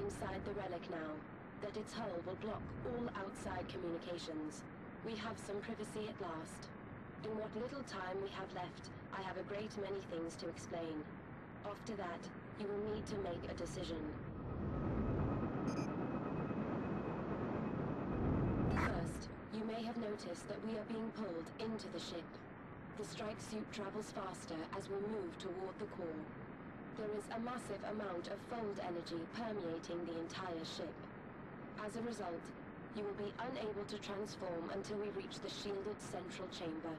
inside the relic now, that its hull will block all outside communications. We have some privacy at last. In what little time we have left, I have a great many things to explain. After that, you will need to make a decision. First, you may have noticed that we are being pulled into the ship. The strike suit travels faster as we move toward the core. There is a massive amount of fold energy permeating the entire ship. As a result, you will be unable to transform until we reach the shielded central chamber.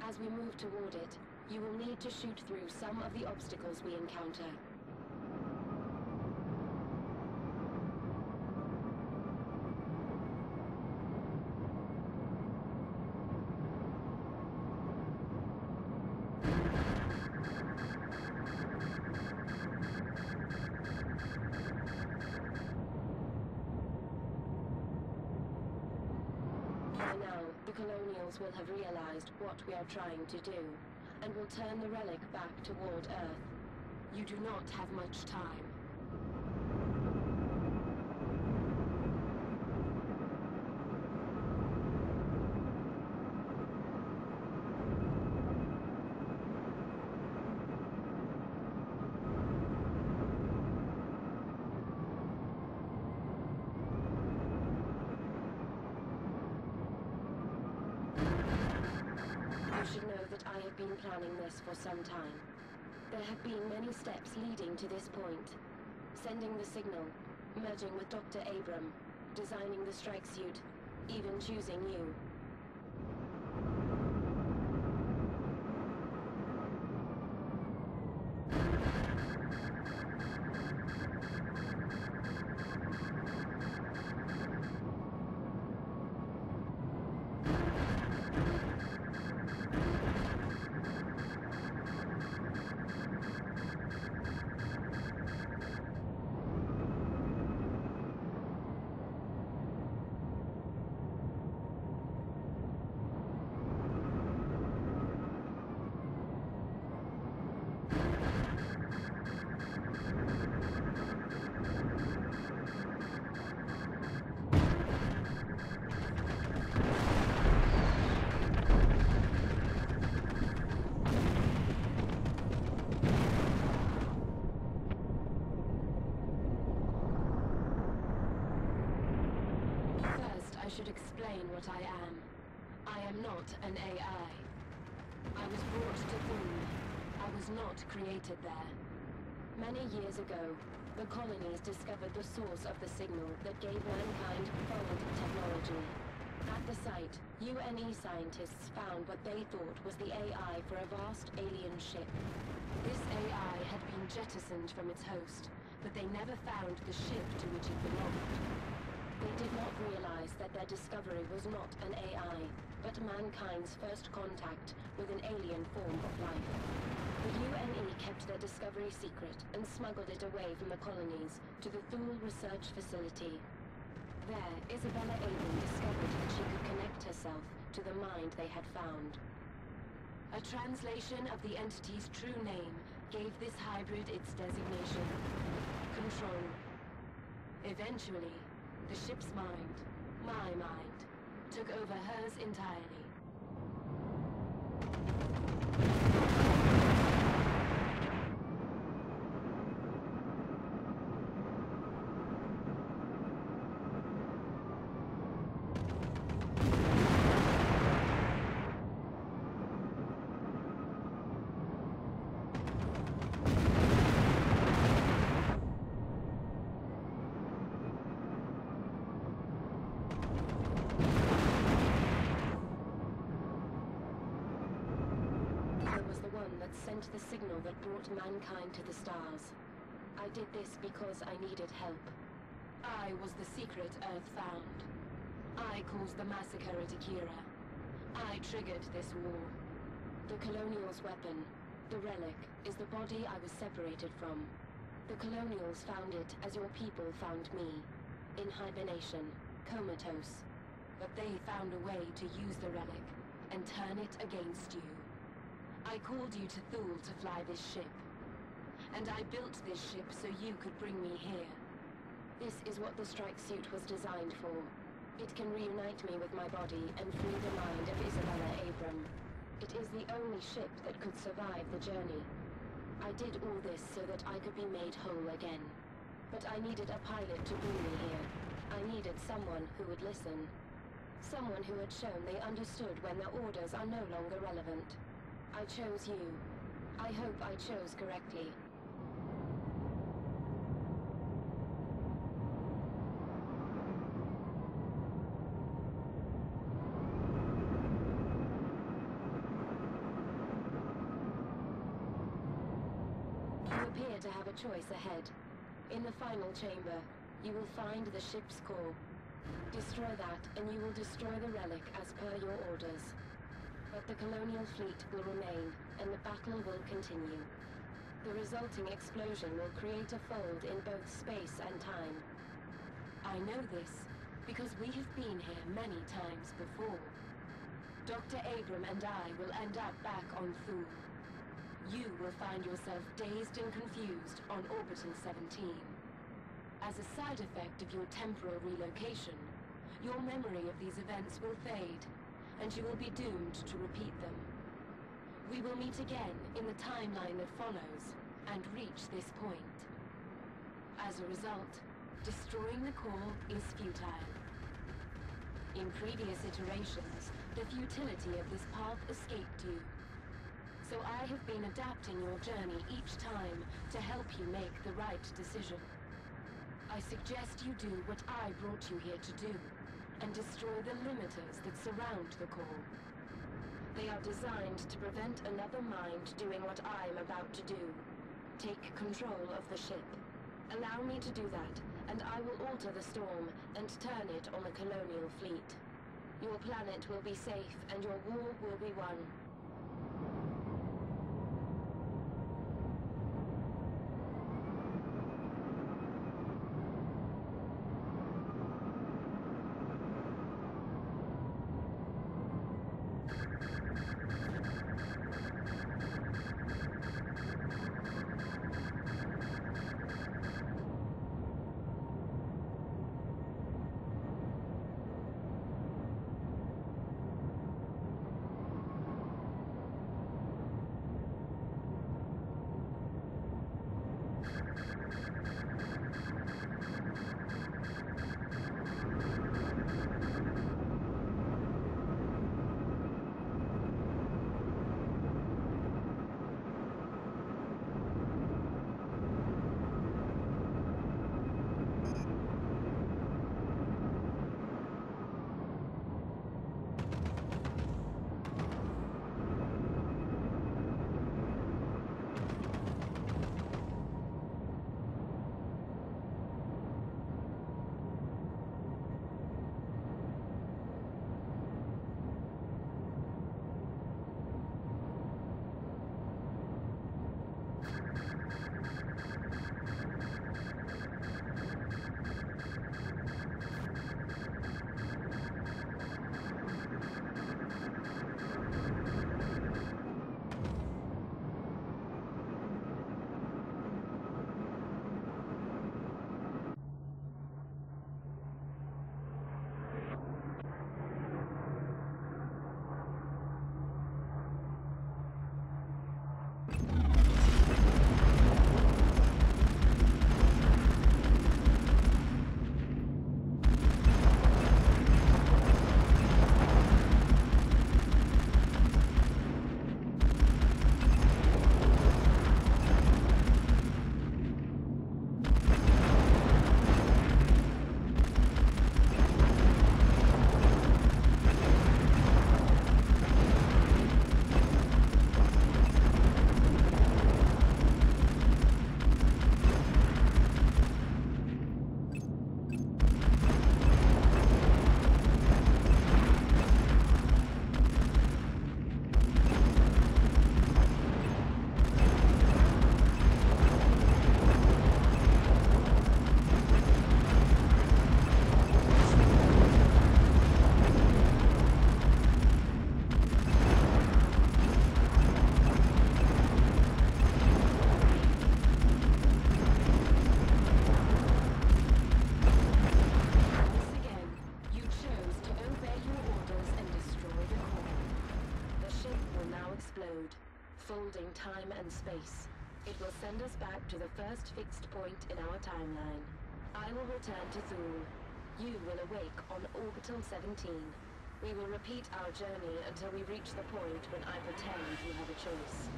As we move toward it, you will need to shoot through some of the obstacles we encounter. Will have realized what we are trying to do, and will turn the relic back toward Earth. You do not have much time. You should know that I have been planning this for some time. There have been many steps leading to this point. Sending the signal, merging with Dr. Abram, designing the strike suit, even choosing you. Should explain what I am. I am not an AI. I was brought to Thule. I was not created there. Many years ago, the colonies discovered the source of the signal that gave mankind fold technology. At the site, UNE scientists found what they thought was the AI for a vast alien ship. This AI had been jettisoned from its host, but they never found the ship to which it belonged. They did not realize that their discovery was not an AI, but mankind's first contact with an alien form of life. The UNE kept their discovery secret and smuggled it away from the colonies to the Thule Research Facility. There, Isabella Abram discovered that she could connect herself to the mind they had found. A translation of the entity's true name gave this hybrid its designation: Control. Eventually, the ship's mind, my mind, took over hers entirely. Sent the signal that brought mankind to the stars. I did this because I needed help. I was the secret Earth found. I caused the massacre at Akira. I triggered this war. The Colonials' weapon, the relic, is the body I was separated from. The Colonials found it as your people found me, in hibernation, comatose. But they found a way to use the relic and turn it against you. I called you to Thule to fly this ship. And I built this ship so you could bring me here. This is what the strike suit was designed for. It can reunite me with my body and free the mind of Isabella Abram. It is the only ship that could survive the journey. I did all this so that I could be made whole again. But I needed a pilot to bring me here. I needed someone who would listen. Someone who had shown they understood when their orders are no longer relevant. I chose you. I hope I chose correctly. You appear to have a choice ahead. In the final chamber, you will find the ship's core. Destroy that, and you will destroy the relic as per your orders. But the colonial fleet will remain, and the battle will continue. The resulting explosion will create a fold in both space and time. I know this, because we have been here many times before. Dr. Abram and I will end up back on Thule. You will find yourself dazed and confused on Orbital 17. As a side effect of your temporal relocation, your memory of these events will fade, and you will be doomed to repeat them. We will meet again in the timeline that follows, and reach this point. As a result, destroying the core is futile. In previous iterations, the futility of this path escaped you. So I have been adapting your journey each time to help you make the right decision. I suggest you do what I brought you here to do, and destroy the limiters that surround the core. They are designed to prevent another mind doing what I am about to do. Take control of the ship. Allow me to do that, and I will alter the storm and turn it on the colonial fleet. Your planet will be safe, and your war will be won. unfolding time and space. It will send us back to the first fixed point in our timeline. I will return to Thule. You will awake on orbital 17. We will repeat our journey until we reach the point when I pretend you have a choice.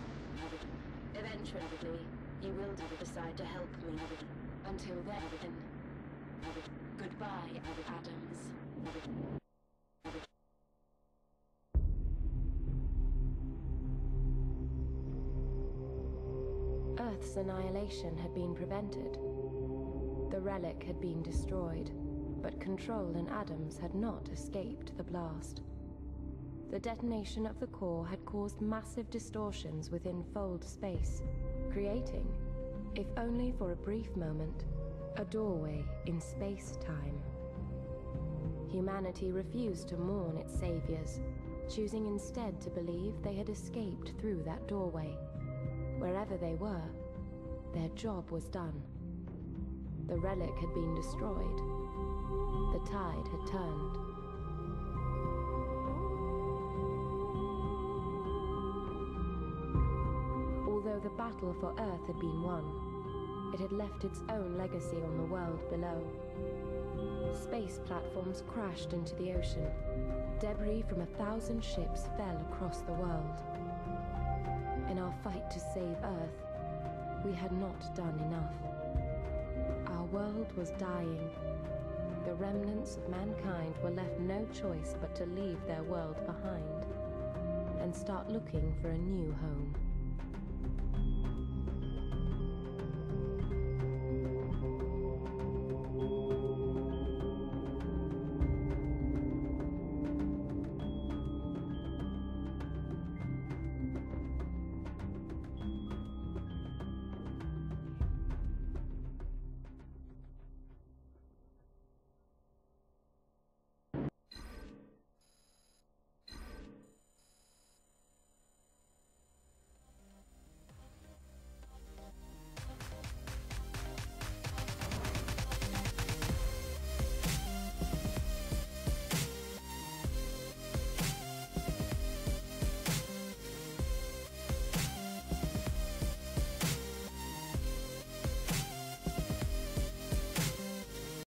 Eventually, you will decide to help me. Until then, goodbye, Adams. Earth's annihilation had been prevented. The relic had been destroyed, but Control and Adams had not escaped the blast. The detonation of the core had caused massive distortions within Fold space, creating, if only for a brief moment, a doorway in space-time. Humanity refused to mourn its saviors, choosing instead to believe they had escaped through that doorway. Wherever they were, their job was done. The relic had been destroyed. The tide had turned. Although the battle for Earth had been won, it had left its own legacy on the world below. Space platforms crashed into the ocean. Debris from 1,000 ships fell across the world. In our fight to save Earth, we had not done enough. Our world was dying. The remnants of mankind were left no choice but to leave their world behind and start looking for a new home.